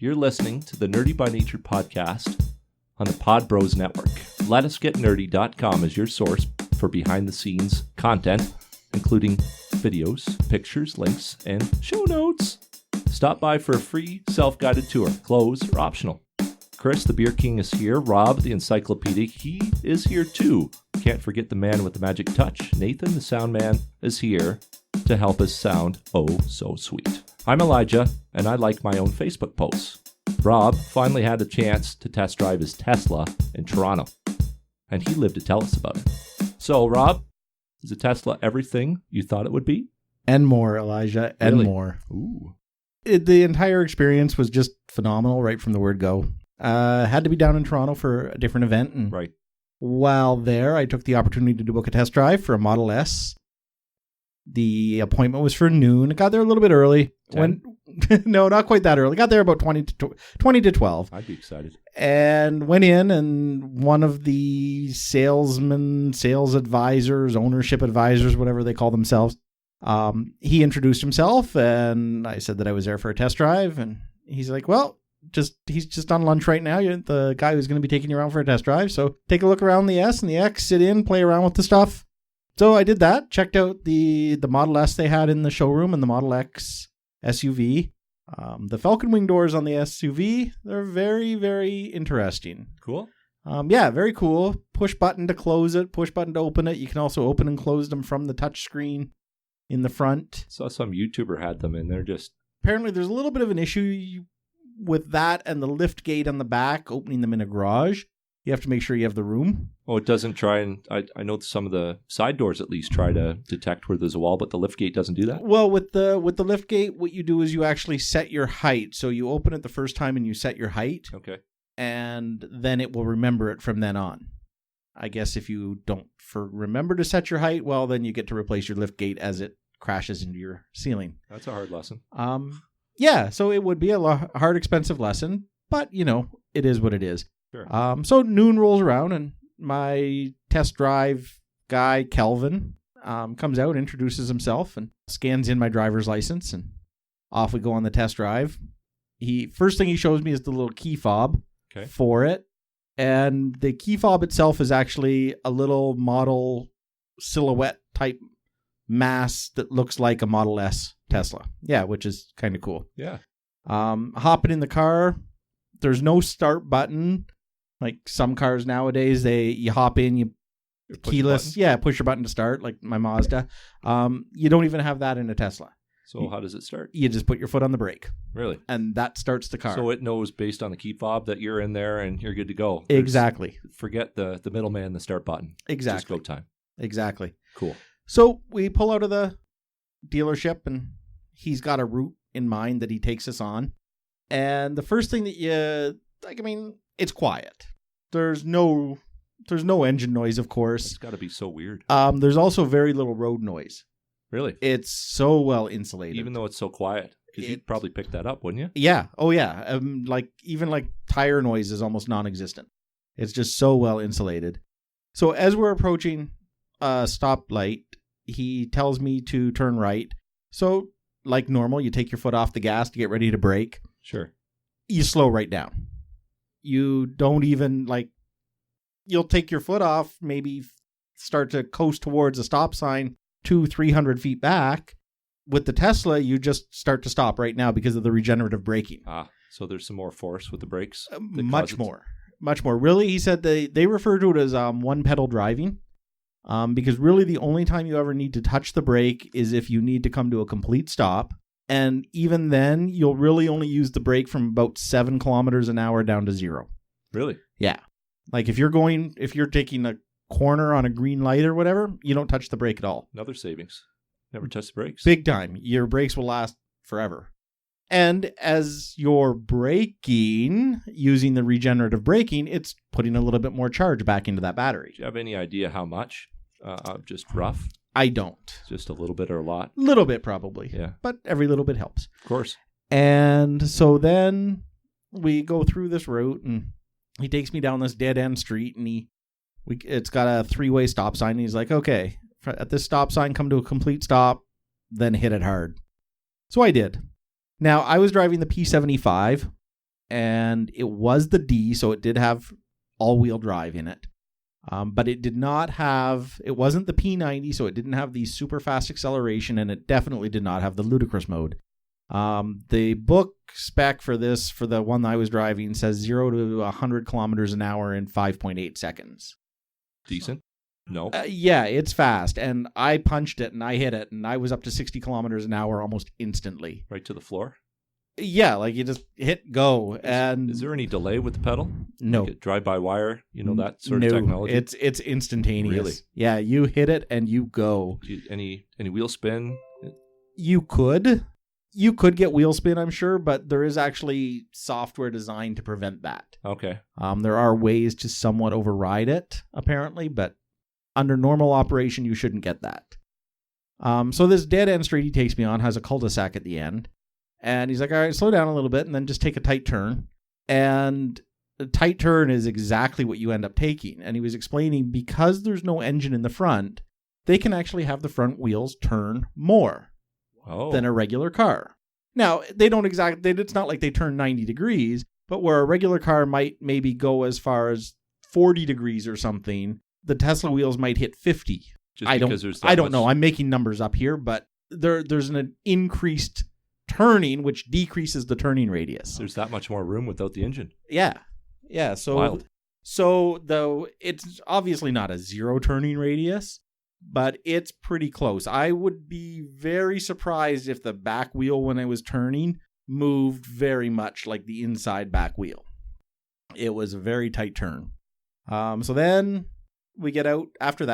You're listening to the Nerdy by Nature podcast on the Pod Bros Network. LetUsGetNerdy.com is your source for behind-the-scenes content, including videos, pictures, links, and show notes. Stop by for a free self-guided tour. Clothes are optional. Chris, the Beer King, is here. Rob, the encyclopedic, he is here too. Can't forget the man with the magic touch. Nathan, the sound man, is here to help us sound oh so sweet. I'm Elijah, and I like my own Facebook posts. Rob finally had a chance to test drive his Tesla in Toronto, and he lived to tell us about it. So, Rob, is a Tesla everything you thought it would be? And more, Elijah, and Really? more. Ooh. The entire experience was just phenomenal right from the word go. Had to be down in Toronto for a different event, and Right. while there, I took the opportunity to book a test drive for a Model S. The appointment was for noon. I got there a little bit early. 10? No, not quite that early. Got there about 20 to 12. I'd be excited. And went in, and one of the sales advisors, ownership advisors, whatever they call themselves, he introduced himself, and I said that I was there for a test drive, and he's like, well, he's just on lunch right now. You're the guy who's going to be taking you around for a test drive, so take a look around the S and the X, sit in, play around with the stuff. So I did that, checked out the Model S they had in the showroom and the Model X SUV. The Falcon Wing doors on the SUV, they're very, very interesting. Cool. Yeah, very cool. Push button to close it, push button to open it. You can also open and close them from the touch screen in the front. Saw some YouTuber had them, and they're just... Apparently, there's a little bit of an issue with that and the liftgate on the back, opening them in a garage. You have to make sure you have the room. Oh, it doesn't try and... I know some of the side doors at least try to detect where there's a wall, but the liftgate doesn't do that? Well, with the liftgate, what you do is you actually set your height. So you open it the first time and you set your height. Okay. And then it will remember it from then on. I guess if you don't remember to set your height, well, then you get to replace your liftgate as it crashes into your ceiling. That's a hard lesson. Yeah, so it would be a hard, expensive lesson, but, it is what it is. Sure. So noon rolls around, and my test drive guy, Kelvin, comes out, introduces himself, and scans in my driver's license, and off we go on the test drive. First thing he shows me is the little key fob for it, and the key fob itself is actually a little model silhouette type mass that looks like a Model S Tesla. Yeah, which is kind of cool. Yeah. Hopping in the car, there's no start button. Like some cars nowadays, you hop in, you keyless, push your button to start, like my Mazda. You don't even have that in a Tesla. So how does it start? You just put your foot on the brake. Really? And that starts the car. So it knows based on the key fob that you're in there and you're good to go. Exactly. Forget the middleman, the start button. Exactly. Just go time. Exactly. Cool. So we pull out of the dealership, and he's got a route in mind that he takes us on. And the first thing that it's quiet. There's no engine noise, of course. It's got to be so weird. There's also very little road noise. Really? It's so well insulated. Even though it's so quiet. Because you'd probably pick that up, wouldn't you? Yeah. Oh, yeah. Even tire noise is almost non-existent. It's just so well insulated. So as we're approaching a stoplight, he tells me to turn right. So, like normal, you take your foot off the gas to get ready to brake. Sure. You slow right down. You don't even, you'll take your foot off, maybe start to coast towards a stop sign 200-300 feet back. With the Tesla, you just start to stop right now because of the regenerative braking. So there's some more force with the brakes? Much more. Really, he said they refer to it as one pedal driving. Because really the only time you ever need to touch the brake is if you need to come to a complete stop. And even then, you'll really only use the brake from about 7 kilometers an hour down to 0. Really? Yeah. Like if you're taking a corner on a green light or whatever, you don't touch the brake at all. Another savings. Never touch the brakes. Big time. Your brakes will last forever. And as you're braking, using the regenerative braking, it's putting a little bit more charge back into that battery. Do you have any idea how much? Just rough? I don't. Just a little bit or a lot? Little bit probably. Yeah. But every little bit helps. Of course. And so then we go through this route, and he takes me down this dead-end street, and it's got a 3-way stop sign, and he's like, okay, at this stop sign, come to a complete stop, then hit it hard. So I did. Now, I was driving the P75, and it was the D, so it did have all-wheel drive in it. But it did not have, it wasn't the P90, so it didn't have the super fast acceleration, and it definitely did not have the ludicrous mode. The book spec for this, for the one that I was driving, says 0 to 100 kilometers an hour in 5.8 seconds. Decent? No. Yeah, it's fast. And I punched it and I hit it, and I was up to 60 kilometers an hour almost instantly. Right to the floor? Yeah, like you just hit go. Is there any delay with the pedal? No. Like drive-by-wire, that sort of technology? It's instantaneous. Really? Yeah, you hit it and you go. Any wheel spin? You could get wheel spin, I'm sure, but there is actually software designed to prevent that. Okay. There are ways to somewhat override it, apparently, but under normal operation, you shouldn't get that. So this dead end street he takes me on has a cul-de-sac at the end, and he's like, all right, slow down a little bit and then just take a tight turn. And a tight turn is exactly what you end up taking. And he was explaining, because there's no engine in the front, they can actually have the front wheels turn more than a regular car. Now, they don't exactly, it's not like they turn 90 degrees, but where a regular car might maybe go as far as 40 degrees or something, the Tesla wheels might hit 50. I don't know. I'm making numbers up here, but there's an increased turning, which decreases the turning radius. There's that much more room without the engine. Yeah. So though it's obviously not a zero turning radius, but it's pretty close. I would be very surprised if the back wheel, when I was turning, moved very much like the inside back wheel. It was a very tight turn. So then we get out onto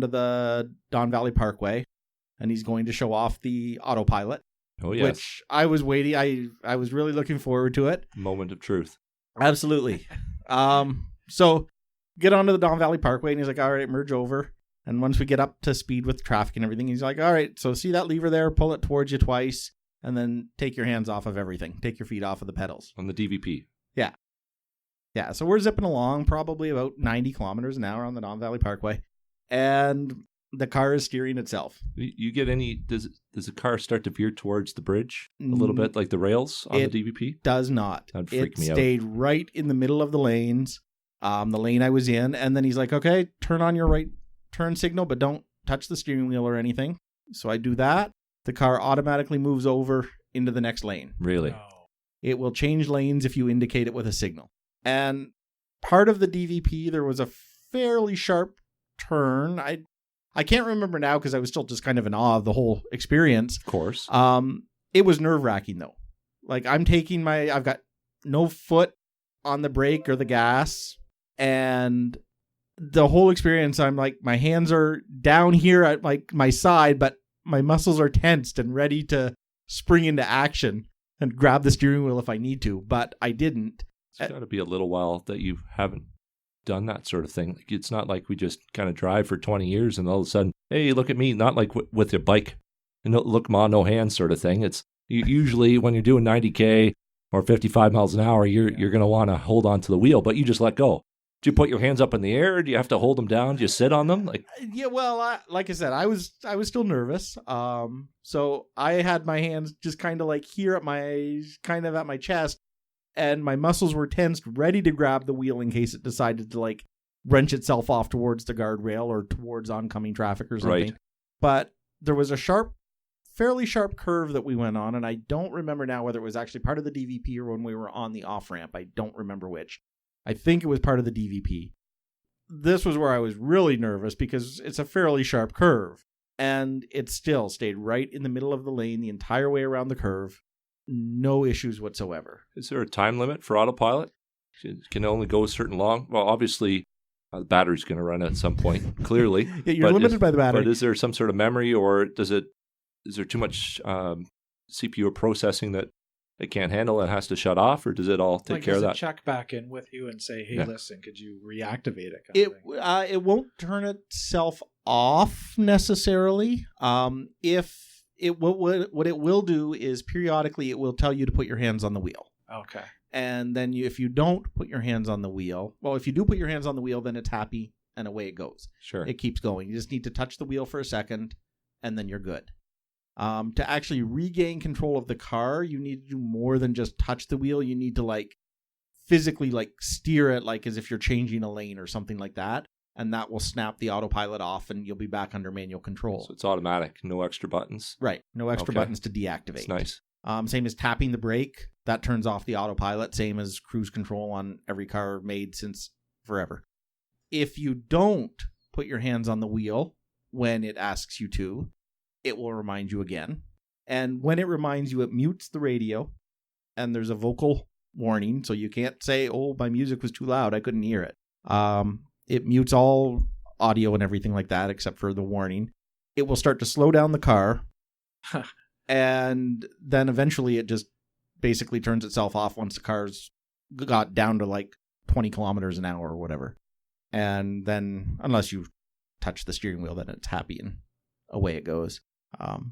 the Don Valley Parkway, and he's going to show off the Autopilot. Oh, yes. Which I was waiting. I was really looking forward to it. Moment of truth. Absolutely. So get onto the Don Valley Parkway, and he's like, all right, merge over. And once we get up to speed with traffic and everything, he's like, all right, so see that lever there? Pull it towards you twice, and then take your hands off of everything. Take your feet off of the pedals. On the DVP. Yeah. Yeah, so we're zipping along probably about 90 kilometers an hour on the Don Valley Parkway, and the car is steering itself. You get any, does the car start to veer towards the bridge a little bit, like the rails on the DVP? Does not. That'd freak me out. It stayed right in the middle of the lanes, the lane I was in, and then he's like, okay, turn on your right turn signal, but don't touch the steering wheel or anything. So I do that. The car automatically moves over into the next lane. Really? It will change lanes if you indicate it with a signal. And part of the DVP, there was a fairly sharp turn. I can't remember now because I was still just kind of in awe of the whole experience. Of course. It was nerve-wracking though. Like I've got no foot on the brake or the gas, and the whole experience, I'm like, my hands are down here at like my side, but my muscles are tensed and ready to spring into action and grab the steering wheel if I need to, but I didn't. It's got to be a little while that you haven't done that sort of thing. Like, it's not like we just kind of drive for 20 years and all of a sudden, hey, look at me. Not like with your bike, look, ma, no hands sort of thing. It's usually when you're doing 90K or 55 miles an hour, you're going to want to hold on to the wheel, but you just let go. Do you put your hands up in the air? Do you have to hold them down? Do you sit on them? Yeah, well, like I said, I was still nervous. So I had my hands just kind of like here at my chest, and my muscles were tensed, ready to grab the wheel in case it decided to like wrench itself off towards the guardrail or towards oncoming traffic or something. Right. But there was a fairly sharp curve that we went on, and I don't remember now whether it was actually part of the DVP or when we were on the off-ramp. I don't remember which. I think it was part of the DVP. This was where I was really nervous because it's a fairly sharp curve, and it still stayed right in the middle of the lane the entire way around the curve. No issues whatsoever. Is there a time limit for Autopilot? It can only go a certain long. Well, obviously, the battery's going to run at some point, clearly. Yeah, you're limited by the battery. But is there some sort of memory, or is there too much CPU processing that it can't handle and has to shut off, or does it all take care of that? Check back in with you and say, hey, listen, could you reactivate it? It won't turn itself off necessarily. What it will do is periodically it will tell you to put your hands on the wheel. Okay. And then if you don't put your hands on the wheel, if you do put your hands on the wheel, then it's happy and away it goes. Sure. It keeps going. You just need to touch the wheel for a second and then you're good. To actually regain control of the car, you need to do more than just touch the wheel. You need to like physically like steer it like as if you're changing a lane or something like that. And that will snap the autopilot off and you'll be back under manual control. So it's automatic, no extra buttons. Right. No extra buttons to deactivate. It's nice. Same as tapping the brake. That turns off the autopilot. Same as cruise control on every car made since forever. If you don't put your hands on the wheel when it asks you to, it will remind you again. And when it reminds you, it mutes the radio. And there's a vocal warning. So you can't say, oh, my music was too loud, I couldn't hear it. It mutes all audio and everything like that, except for the warning. It will start to slow down the car. And then eventually it just basically turns itself off once the car's got down to like 20 kilometers an hour or whatever. And then, unless you touch the steering wheel, then it's happy and away it goes.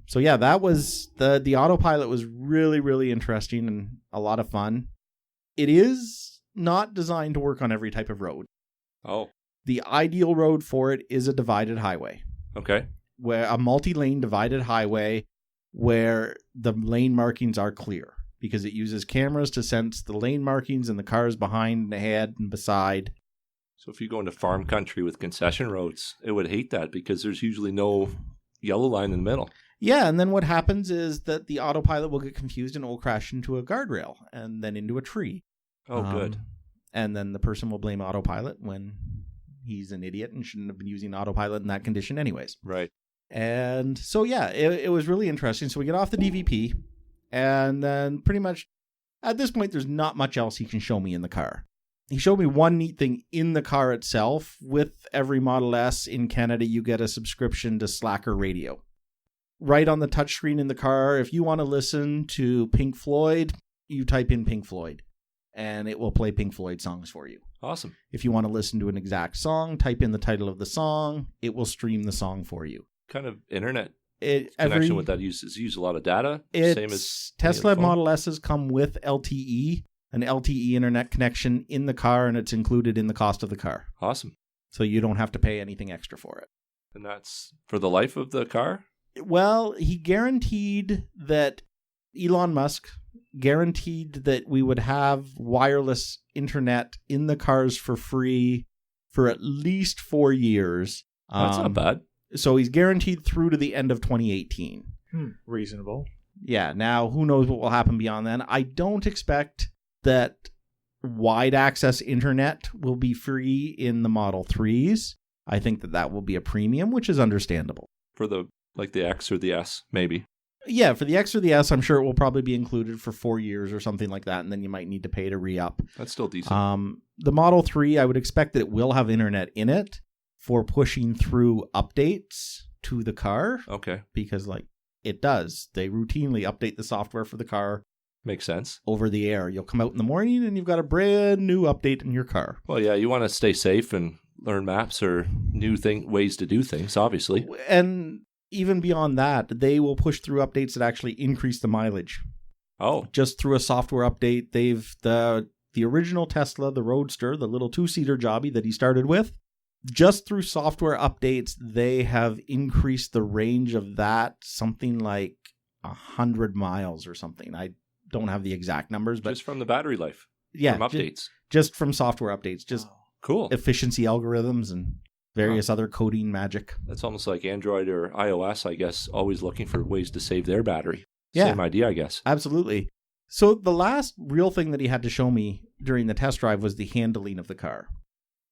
So yeah, that was the Autopilot was really, really interesting and a lot of fun. It is not designed to work on every type of road. Oh. The ideal road for it is a divided highway. Okay. Where a multi-lane divided highway where the lane markings are clear, because it uses cameras to sense the lane markings and the cars behind and ahead and beside. So if you go into farm country with concession roads, it would hate that because there's usually no yellow line in the middle. Yeah, and then what happens is that the autopilot will get confused and it will crash into a guardrail and then into a tree. Oh, good. And then the person will blame autopilot when he's an idiot and shouldn't have been using autopilot in that condition anyways. Right. And so, yeah, it was really interesting. So we get off the DVP, and then pretty much at this point, there's not much else he can show me in the car. He showed me one neat thing in the car itself. With every Model S in Canada, you get a subscription to Slacker Radio. Right on the touchscreen in the car, if you want to listen to Pink Floyd, you type in Pink Floyd, and it will play Pink Floyd songs for you. Awesome. If you want to listen to an exact song, type in the title of the song, it will stream the song for you. Kind of internet connection with that use a lot of data. Same as Tesla Model S's come with LTE, an LTE internet connection in the car, and it's included in the cost of the car. Awesome. So you don't have to pay anything extra for it. And that's for the life of the car? Well, he guaranteed that Elon Musk guaranteed that we would have wireless internet in the cars for free for at least 4 years. That's not bad. So he's guaranteed through to the end of 2018. Reasonable. Yeah. Now, who knows what will happen beyond then? I don't expect that wide access internet will be free in the Model 3s. I think that will be a premium, which is understandable. For the X or the S, maybe. Yeah, for the X or the S, I'm sure it will probably be included for 4 years or something like that, and then you might need to pay to re-up. That's still decent. The Model 3, I would expect that it will have internet in it for pushing through updates to the car. Okay. Because, it does. They routinely update the software for the car. Makes sense. Over the air. You'll come out in the morning and you've got a brand new update in your car. Well, yeah, you want to stay safe and learn maps or new ways to do things, obviously. And even beyond that, they will push through updates that actually increase the mileage. Oh. Just through a software update, the original Tesla, the Roadster, the little two-seater jobby that he started with, just through software updates, they have increased the range of that something like 100 miles or something. I don't have the exact numbers, but just from the battery life. Yeah. From updates. Just from software updates. Just cool. Efficiency algorithms and various other coding magic. That's almost like Android or iOS, I guess, always looking for ways to save their battery. Yeah. Same idea, I guess. Absolutely. So the last real thing that he had to show me during the test drive was the handling of the car.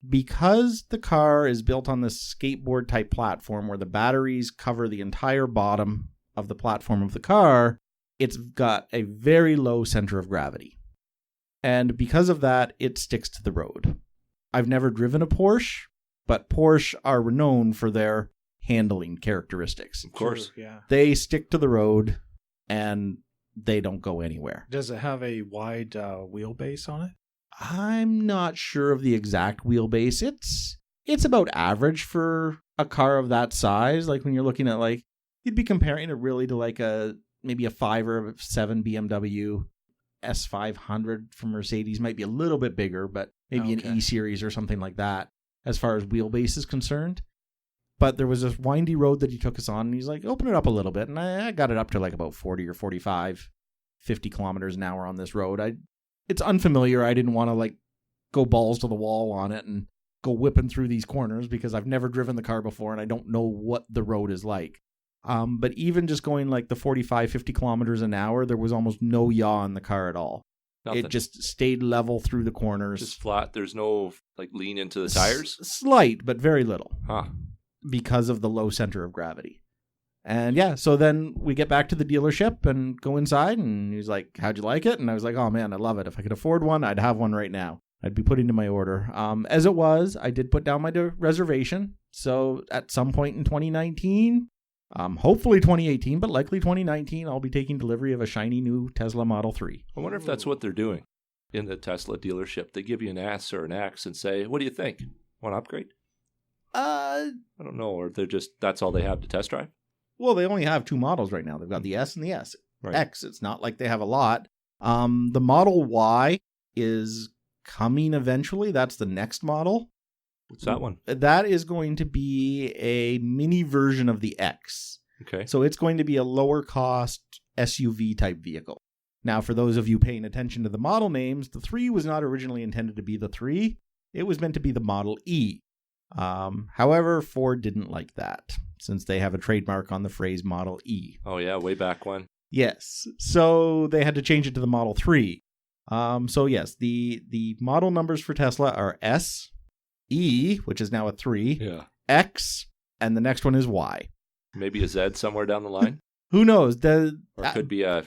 Because the car is built on this skateboard type platform where the batteries cover the entire bottom of the platform of the car, it's got a very low center of gravity. And because of that, it sticks to the road. I've never driven a Porsche, but Porsche are renowned for their handling characteristics. Of course. Sure, yeah. They stick to the road and they don't go anywhere. Does it have a wide wheelbase on it? I'm not sure of the exact wheelbase. It's about average for a car of that size. Like when you're looking at you'd be comparing it really to maybe a 5 or a 7 BMW S500 from Mercedes. Might be a little bit bigger, but maybe an E-Series or something like that as far as wheelbase is concerned. But there was this windy road that he took us on, and he's like, open it up a little bit. And I got it up to like about 40 or 45, 50 kilometers an hour on this road. It's unfamiliar. I didn't want to like go balls to the wall on it and go whipping through these corners because I've never driven the car before and I don't know what the road is like. But even just going like the 45, 50 kilometers an hour, there was almost no yaw in the car at all. Nothing. It just stayed level through the corners. Just flat. There's no like lean into the tires? Slight, but very little. Huh. Because of the low center of gravity. And yeah, so then we get back to the dealership and go inside, and he's like, how'd you like it? And I was like, oh man, I love it. If I could afford one, I'd have one right now. I'd be putting in my order. As it was, I did put down my reservation. So at some point in 2019, hopefully 2018, but likely 2019, I'll be taking delivery of a shiny new Tesla Model 3. I wonder if that's what they're doing in the Tesla dealership. They give you an S or an X and say, what do you think? Want to upgrade? I don't know. Or they're just, that's all they have to test drive? Well, they only have two models right now. They've got the S and the S. Right. X. It's not like they have a lot. The Model Y is coming eventually. That's the next model. What's that one? That is going to be a mini version of the X. Okay. So it's going to be a lower cost SUV type vehicle. Now, for those of you paying attention to the model names, the 3 was not originally intended to be the 3. It was meant to be the Model E. However, Ford didn't like that, since they have a trademark on the phrase Model E. Oh, yeah, way back when. Yes. So they had to change it to the Model 3. So yes, the model numbers for Tesla are S, E, which is now a 3, Yeah. X, and the next one is Y. Maybe a Z somewhere down the line? Who knows? Or it could be a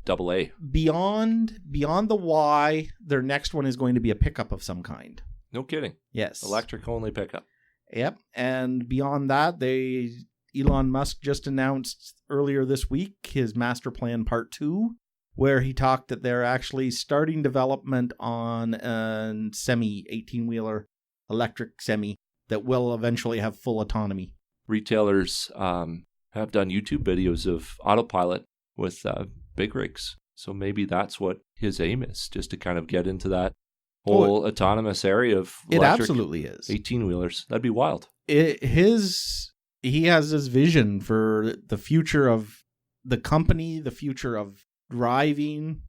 double A. Beyond the Y, their next one is going to be a pickup of some kind. No kidding. Yes. Electric only pickup. Yep. And beyond that, Elon Musk just announced earlier this week his master plan part 2, where he talked that they're actually starting development on a semi 18-wheeler electric semi that will eventually have full autonomy. Retailers have done YouTube videos of Autopilot with big rigs. So maybe that's what his aim is, just to kind of get into that whole autonomous area of electric. It absolutely is. 18-wheelers. That'd be wild. He has this vision for the future of the company, the future of driving,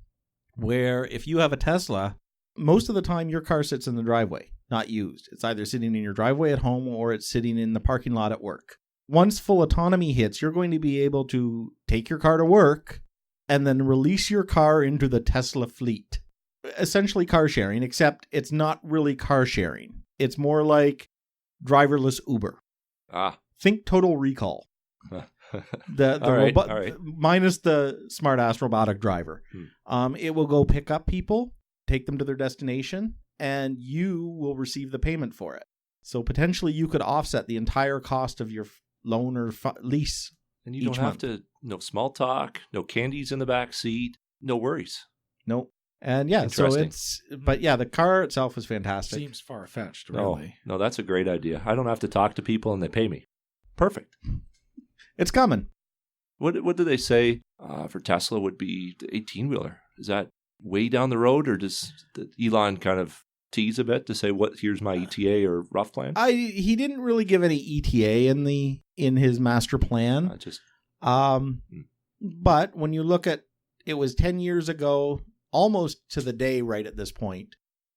where if you have a Tesla, most of the time your car sits in the driveway, not used. It's either sitting in your driveway at home or it's sitting in the parking lot at work. Once full autonomy hits, you're going to be able to take your car to work and then release your car into the Tesla fleet. Essentially car sharing, except it's not really car sharing. It's more like driverless Uber. Think Total Recall. The all right. Minus the smart-ass robotic driver. It will go pick up people, take them to their destination, and you will receive the payment for it. So potentially you could offset the entire cost of your loan or lease. And you don't have to, no small talk, no candies in the back seat, no worries. Nope. And yeah, so the car itself is fantastic. Seems far-fetched, really. No, that's a great idea. I don't have to talk to people and they pay me. Perfect. It's coming. What do they say for Tesla would be the 18-wheeler? Is that way down the road, or does Elon kind of tease a bit to say, here's my ETA or rough plan? He didn't really give any ETA in his master plan. But when you look at, it was 10 years ago, almost to the day right at this point,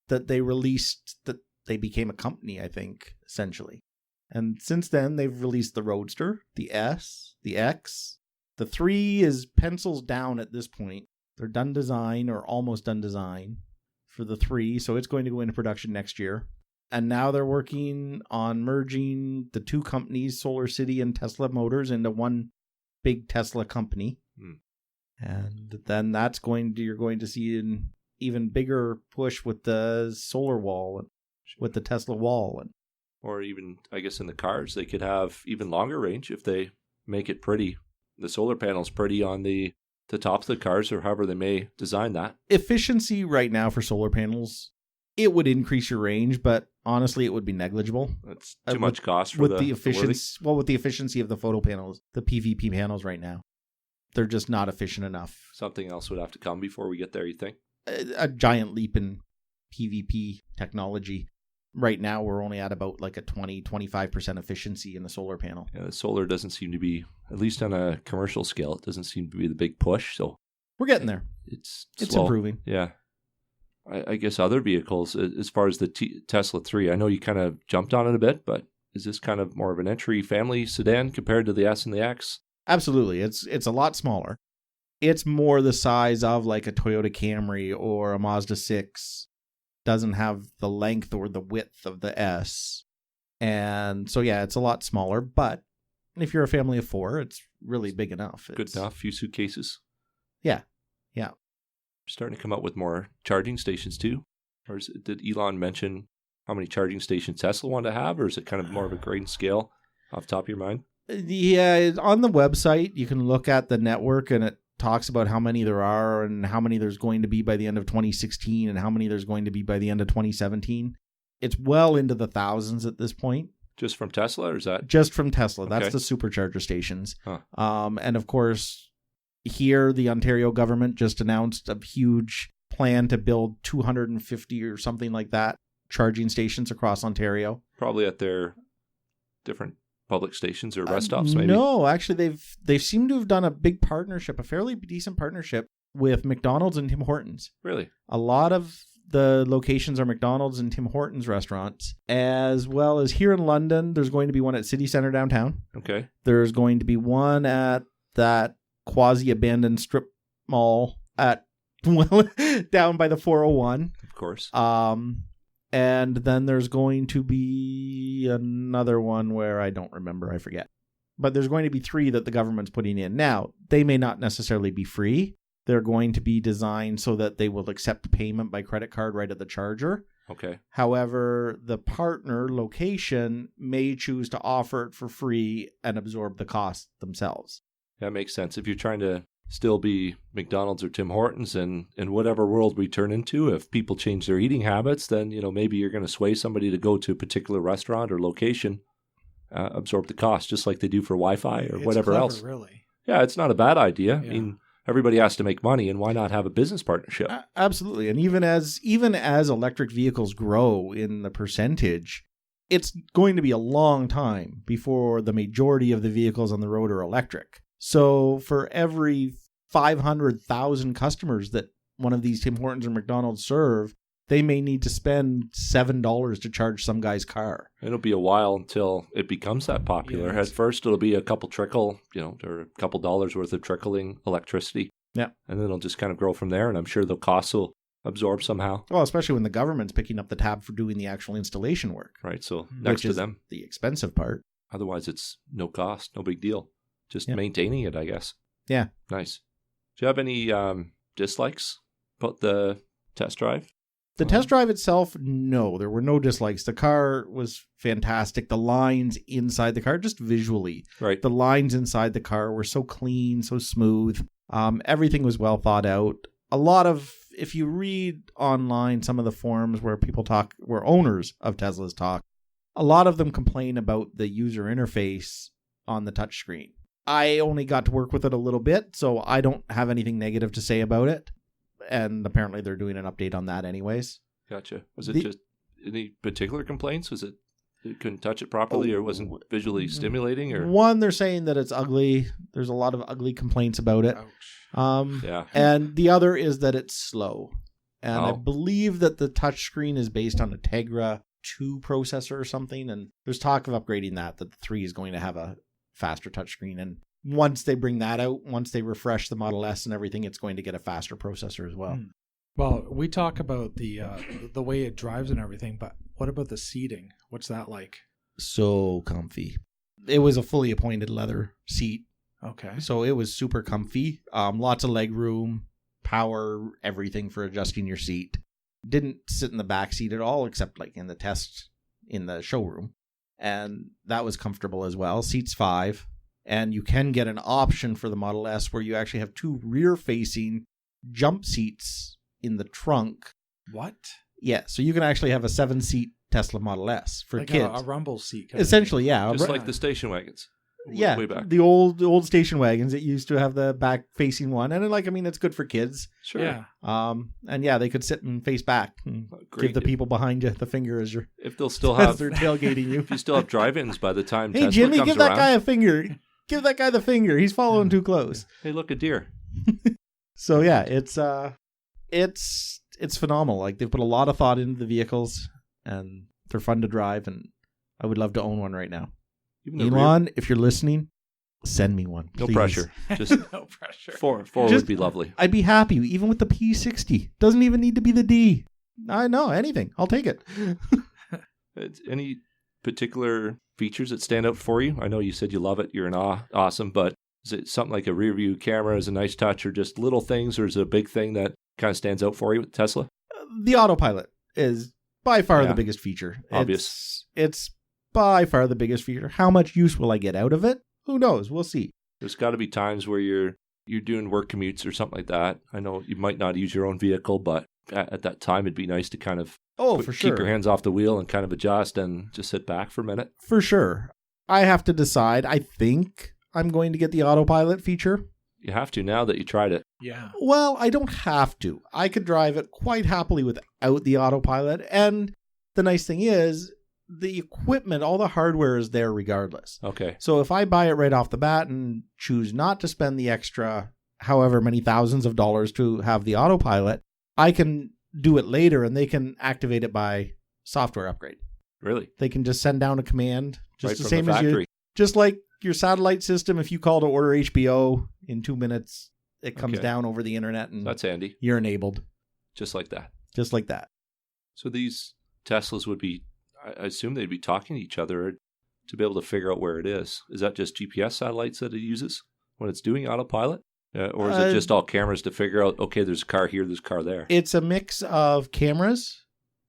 that they released, that they became a company, I think, essentially. And since then, they've released the Roadster, the S, the X. The 3 is pencils down at this point. They're done design or almost done design for the 3, so it's going to go into production next year. And now they're working on merging the two companies, Solar City and Tesla Motors, into one big Tesla company. And then you're going to see an even bigger push with the solar wall, with the Tesla wall. Or even, I guess, in the cars, they could have even longer range if they make it pretty. The solar panels pretty on the tops of the cars, or however they may design that. Efficiency right now for solar panels, it would increase your range, but honestly, it would be negligible. That's too much cost for the efficiency. Well, with the efficiency of the photo panels, the PVP panels right now, they're just not efficient enough. Something else would have to come before we get there, you think? A giant leap in PVP technology. right now we're only at about like a 20-25% efficiency in the solar panel. Yeah, the solar doesn't seem to be, at least on a commercial scale, it doesn't seem to be the big push. So we're getting there. It's slow. Improving. Yeah. I guess other vehicles, as far as the Tesla 3, I know you kind of jumped on it a bit, but is this kind of more of an entry family sedan compared to the S and the X? Absolutely. It's a lot smaller. It's more the size of like a Toyota Camry or a Mazda 6. Doesn't have the length or the width of the S. And so, yeah, it's a lot smaller. But if you're a family of 4, it's really big enough. Good enough. Few suitcases. Yeah. Starting to come out with more charging stations too? Or did Elon mention how many charging stations Tesla wanted to have? Or is it kind of more of a grand scale off the top of your mind? Yeah, on the website, you can look at the network and it talks about how many there are and how many there's going to be by the end of 2016 and how many there's going to be by the end of 2017. It's well into the thousands at this point. Just from Tesla, or is that? Just from Tesla. Okay. That's the supercharger stations. Huh. And of course, here, the Ontario government just announced a huge plan to build 250 or something like that charging stations across Ontario. Probably at their different public stations or rest stops, maybe? No, actually, they've seemed to have done a big partnership, a fairly decent partnership with McDonald's and Tim Hortons. Really? A lot of the locations are McDonald's and Tim Hortons restaurants, as well as here in London, there's going to be one at City Centre downtown. Okay. There's going to be one at that quasi-abandoned strip mall at down by the 401. Of course. And then there's going to be another one where I don't remember, I forget. But there's going to be 3 that the government's putting in. Now, they may not necessarily be free. They're going to be designed so that they will accept payment by credit card right at the charger. Okay. However, the partner location may choose to offer it for free and absorb the cost themselves. That makes sense. If you're trying to still be McDonald's or Tim Hortons, and in whatever world we turn into, if people change their eating habits, then maybe you're going to sway somebody to go to a particular restaurant or location, absorb the cost, just like they do for Wi-Fi or whatever clever, else. Really. Yeah, it's not a bad idea. Yeah. I mean, everybody has to make money, and why not have a business partnership? Absolutely. And even as electric vehicles grow in the percentage, it's going to be a long time before the majority of the vehicles on the road are electric. So for every 500,000 customers that one of these Tim Hortons or McDonald's serve, they may need to spend $7 to charge some guy's car. It'll be a while until it becomes that popular. Yeah, At first, it'll be a couple trickle, or a couple dollars worth of trickling electricity. Yeah. And then it'll just kind of grow from there, and I'm sure the costs will absorb somehow. Well, especially when the government's picking up the tab for doing the actual installation work. Right, so next to them. The expensive part. Otherwise, it's no cost, no big deal. Just maintaining it, I guess. Yeah. Nice. Do you have any dislikes about the test drive? The test drive itself, no. There were no dislikes. The car was fantastic. The lines inside the car, just visually. Right. The lines inside the car were so clean, so smooth. Everything was well thought out. If you read online some of the forums where people talk, where owners of Teslas talk, a lot of them complain about the user interface on the touchscreen. I only got to work with it a little bit, so I don't have anything negative to say about it. And apparently they're doing an update on that anyways. Gotcha. Was it just any particular complaints? Was it you couldn't touch it properly, or wasn't visually stimulating? Or one, they're saying that it's ugly. There's a lot of ugly complaints about it. Ouch. Yeah. And the other is that it's slow. And I believe that the touchscreen is based on a Tegra 2 processor or something. And there's talk of upgrading that the 3 is going to have a faster touchscreen. And once they bring that out, once they refresh the Model S and everything, it's going to get a faster processor as well. Well, we talk about the way it drives and everything, but what about the seating? What's that like? So comfy. It was a fully appointed leather seat. Okay. So it was super comfy. Lots of leg room, power, everything for adjusting your seat. Didn't sit in the back seat at all, except like in the test in the showroom. And that was comfortable as well. Seats 5. And you can get an option for the Model S where you actually have 2 rear-facing jump seats in the trunk. What? Yeah, so you can actually have a 7-seat Tesla Model S for like kids. A rumble seat. Essentially, yeah. Just like the station wagons. Yeah, way back. the old station wagons that used to have the back facing one, and it's good for kids. Sure. Yeah. And yeah, they could sit and face back and Great. give the people behind you the finger as you're If they'll still as have, they're tailgating you. if you still have drive-ins by the time Hey Tesla Jimmy, comes give that around. guy a finger. Give that guy the finger. He's following too close. Hey, look, a deer. So yeah, it's phenomenal. Like they've put a lot of thought into the vehicles, and they're fun to drive. And I would love to own one right now. Even the rear- Elon, if you're listening, send me one. no please. pressure. Just No pressure. four Just- would be lovely. I'd be happy, even with the P60. Doesn't even need to be the D. I know anything. I'll take it. Any particular features that stand out for you? I know you said you love it. You're in awe. Awesome. But is it something like a rear view camera is a nice touch, or just little things, or is it a big thing that kind of stands out for you with Tesla? The Autopilot is by far Yeah. the biggest feature. Obvious. It's by far the biggest feature. How much use will I get out of it? Who knows? We'll see. There's got to be times where you're doing work commutes or something like that. I know you might not use your own vehicle, but at that time it'd be nice to kind of For sure. keep your hands off the wheel and kind of adjust and just sit back for a minute. For sure. I have to decide. I think I'm going to get the Autopilot feature. You have to now that you tried it. Yeah. Well, I don't have to. I could drive it quite happily without the Autopilot. And the nice thing is, the equipment, all the hardware is there regardless. Okay. So if I buy it right off the bat and choose not to spend the extra however many thousands of dollars to have the Autopilot, I can do it later and they can activate it by software upgrade. Really? They can just send down a command, just Right the from same the as you. factory. Just like your satellite system, if you call to order HBO in 2 minutes, it comes Okay. down over the internet and That's handy. you're enabled. Just like that. Just like that. So these Teslas would be, I assume they'd be talking to each other to be able to figure out where it is. Is that just GPS satellites that it uses when it's doing autopilot? Or is it just all cameras to figure out, okay, there's a car here, there's a car there? It's a mix of cameras,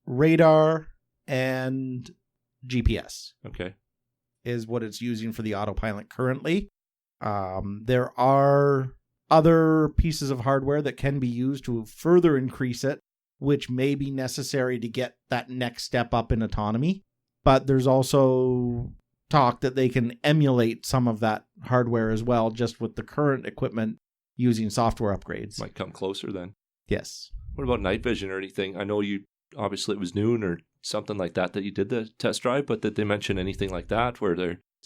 radar, and GPS Okay. is what it's using for the Autopilot currently. There are other pieces of hardware that can be used to further increase it, which may be necessary to get that next step up in autonomy. But there's also talk that they can emulate some of that hardware as well, just with the current equipment using software upgrades. Might come closer then. Yes. What about night vision or anything? I know you, obviously it was noon or something like that you did the test drive, but did they mention anything like that where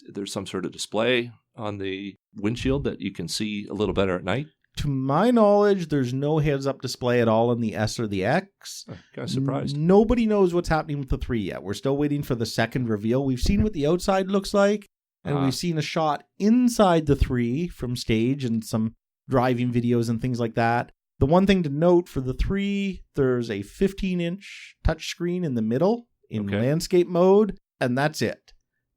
there's some sort of display on the windshield that you can see a little better at night? To my knowledge, there's no heads-up display at all in the S or the X. I'm kind of surprised. Nobody knows what's happening with the 3 yet. We're still waiting for the second reveal. We've seen what the outside looks like, and we've seen a shot inside the 3 from stage and some driving videos and things like that. The one thing to note for the 3, there's a 15-inch touchscreen in the middle in landscape mode, and that's it.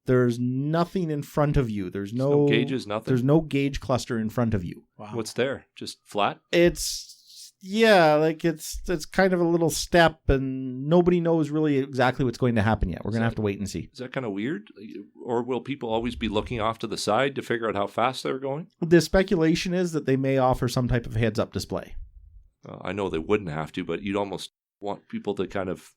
There's nothing in front of you. There's no gauges, nothing. There's no gauge cluster in front of you. Wow. What's there? Just flat? It's kind of a little step, and nobody knows really exactly what's going to happen yet. We're going to have to wait and see. Is that kind of weird? Or will people always be looking off to the side to figure out how fast they're going? The speculation is that they may offer some type of heads-up display. I know they wouldn't have to, but you'd almost want people to kind of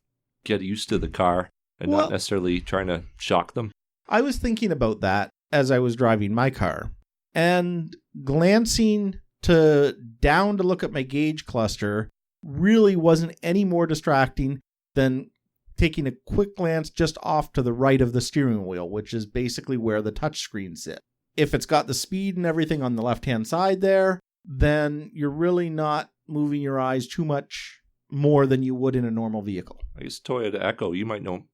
get used to the car and not necessarily trying to shock them. I was thinking about that as I was driving my car, and glancing down to look at my gauge cluster really wasn't any more distracting than taking a quick glance just off to the right of the steering wheel, which is basically where the touchscreen sits. If it's got the speed and everything on the left-hand side there, then you're really not moving your eyes too much more than you would in a normal vehicle. I guess Toyota Echo, you might know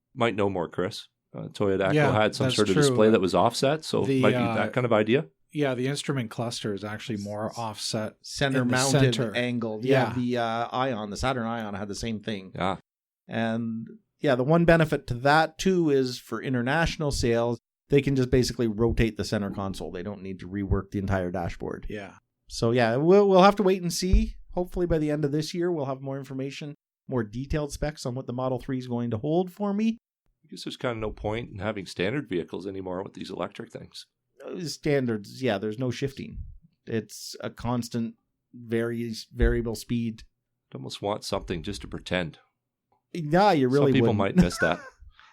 more, Chris. Toyota Echo Yeah, had some that's sort of true. display that was offset, so it might be that kind of idea. Yeah, the instrument cluster is actually more offset. Center in the mounted, center. angled. Yeah. The Ion, the Saturn Ion had the same thing. Yeah. And yeah, the one benefit to that too is for international sales, they can just basically rotate the center console. They don't need to rework the entire dashboard. Yeah. So yeah, we'll have to wait and see. Hopefully by the end of this year, we'll have more information, more detailed specs on what the Model 3 is going to hold for me. I guess there's kind of no point in having standard vehicles anymore with these electric things. Standards, yeah, there's no shifting. It's a constant variable speed. I'd almost want something just to pretend. Yeah, you really Some people wouldn't. might miss that.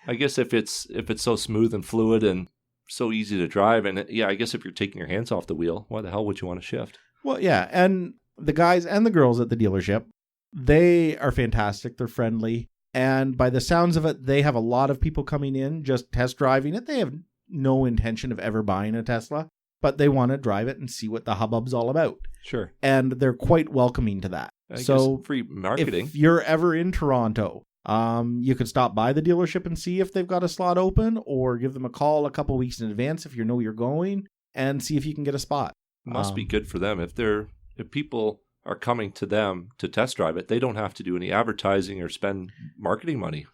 I guess if it's so smooth and fluid and so easy to drive. And yeah, I guess if you're taking your hands off the wheel, why the hell would you want to shift? Well, yeah. And the guys and the girls at the dealership, they are fantastic. They're friendly. And by the sounds of it, they have a lot of people coming in just test driving it. They have no intention of ever buying a Tesla, but they want to drive it and see what the hubbub's all about. Sure. And they're quite welcoming to that. So free marketing. If you're ever in Toronto, you could stop by the dealership and see if they've got a slot open, or give them a call a couple weeks in advance if you know you're going, and see if you can get a spot. Must be good for them. If people are coming to them to test drive it, they don't have to do any advertising or spend marketing money.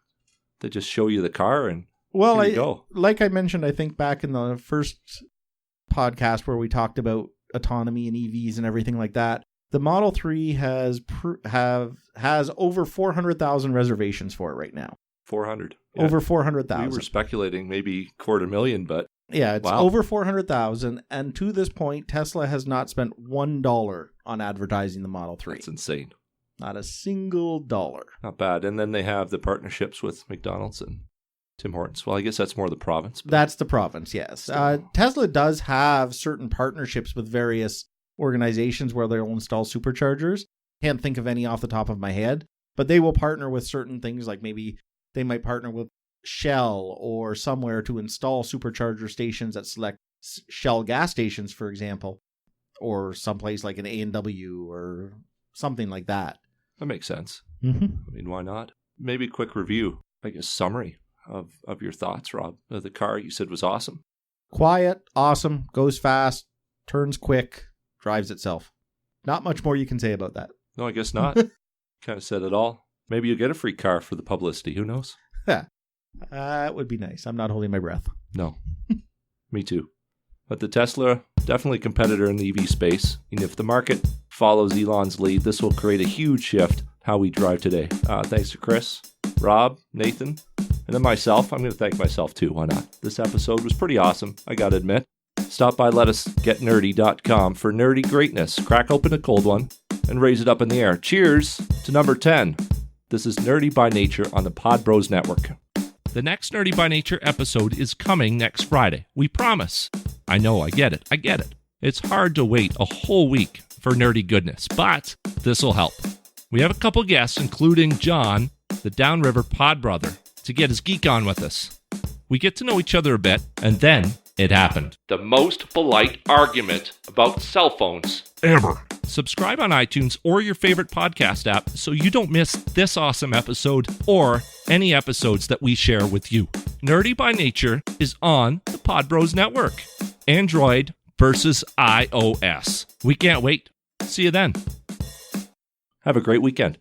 They just show you the car and here you go. Like I mentioned, I think back in the first podcast where we talked about autonomy and EVs and everything like that, the Model 3 has over 400,000 reservations for it right now. 400. Yeah. Over 400,000. We were speculating maybe 250,000, but yeah, it's wow. Over 400,000. And to this point, Tesla has not spent $1 on advertising the Model 3. That's insane. Not a single dollar. Not bad. And then they have the partnerships with McDonald's and Tim Hortons. Well, I guess that's more the province. That's the province, yes. Tesla does have certain partnerships with various organizations where they'll install superchargers. Can't think of any off the top of my head, but they will partner with certain things, like maybe they might partner with Shell or somewhere to install supercharger stations at select Shell gas stations, for example, or someplace like an A&W or something like that. That makes sense. Mm-hmm. I mean, why not? Maybe a quick review, like a summary of your thoughts, Rob. The car you said was awesome. Quiet, awesome, goes fast, turns quick, drives itself. Not much more you can say about that. No, I guess not. Kind of said it all. Maybe you'll get a free car for the publicity. Who knows? That would be nice. I'm not holding my breath. No. Me too. But the Tesla, definitely a competitor in the EV space. And if the market follows Elon's lead, this will create a huge shift how we drive today. Thanks to Chris, Rob, Nathan, and then myself. I'm going to thank myself too. Why not? This episode was pretty awesome, I got to admit. Stop by letusgetnerdy.com for nerdy greatness. Crack open a cold one and raise it up in the air. Cheers to number 10. This is Nerdy by Nature on the Pod Bros Network. The next Nerdy by Nature episode is coming next Friday. We promise. I know, I get it. It's hard to wait a whole week for nerdy goodness, but this will help. We have a couple guests, including John, the Downriver Pod Brother, to get his geek on with us. We get to know each other a bit, and then it happened. The most polite argument about cell phones ever. Subscribe on iTunes or your favorite podcast app so you don't miss this awesome episode or any episodes that we share with you. Nerdy by Nature is on the Pod Bros Network. Android versus iOS. We can't wait. See you then. Have a great weekend.